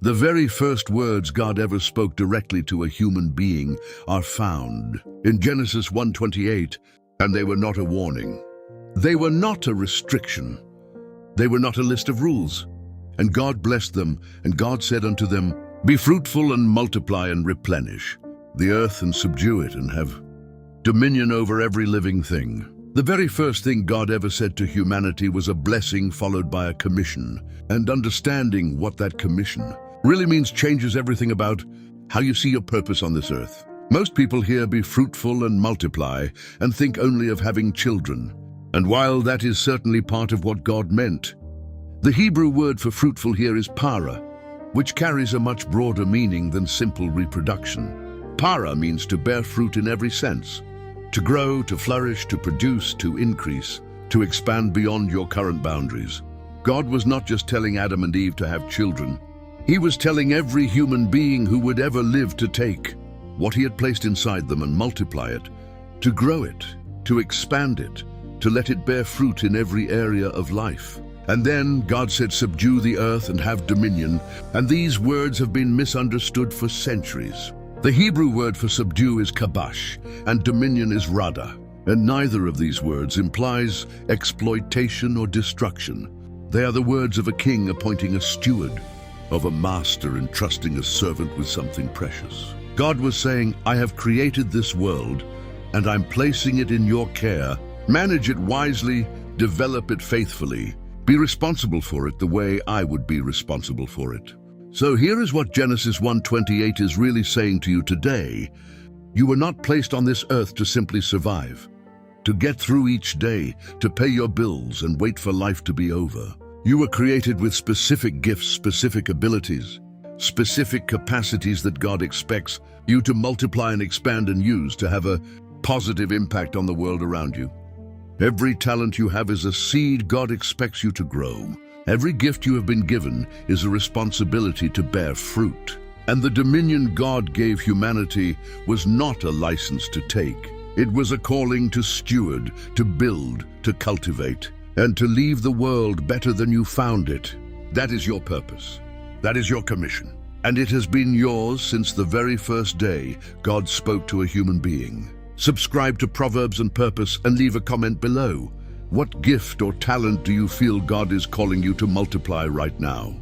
The very first words God ever spoke directly to a human being are found in Genesis 1:28, and they were not a warning. They were not a restriction. They were not a list of rules. And God blessed them, and God said unto them, Be fruitful and multiply and replenish the earth and subdue it and have dominion over every living thing. The very first thing God ever said to humanity was a blessing followed by a commission, and understanding what that commission really means changes everything about how you see your purpose on this earth. Most people hear be fruitful and multiply and think only of having children. And while that is certainly part of what God meant, the Hebrew word for fruitful here is para, which carries a much broader meaning than simple reproduction. Para means to bear fruit in every sense, to grow, to flourish, to produce, to increase, to expand beyond your current boundaries. God was not just telling Adam and Eve to have children. He was telling every human being who would ever live to take what he had placed inside them and multiply it, to grow it, to expand it, to let it bear fruit in every area of life. And then God said, subdue the earth and have dominion, and these words have been misunderstood for centuries. The Hebrew word for subdue is kabash, and dominion is rada, and neither of these words implies exploitation or destruction. They are the words of a king appointing a steward, of a master entrusting a servant with something precious. God was saying, I have created this world, and I'm placing it in your care. Manage it wisely, develop it faithfully. Be responsible for it the way I would be responsible for it. So here is what Genesis 1:28 is really saying to you today. You were not placed on this earth to simply survive, to get through each day, to pay your bills and wait for life to be over. You were created with specific gifts, specific abilities, specific capacities that God expects you to multiply and expand and use to have a positive impact on the world around you. Every talent you have is a seed God expects you to grow. Every gift you have been given is a responsibility to bear fruit. And the dominion God gave humanity was not a license to take. It was a calling to steward, to build, to cultivate, and to leave the world better than you found it. That is your purpose. That is your commission. And it has been yours since the very first day God spoke to a human being. Subscribe to Proverbs and Purpose and leave a comment below. What gift or talent do you feel God is calling you to multiply right now?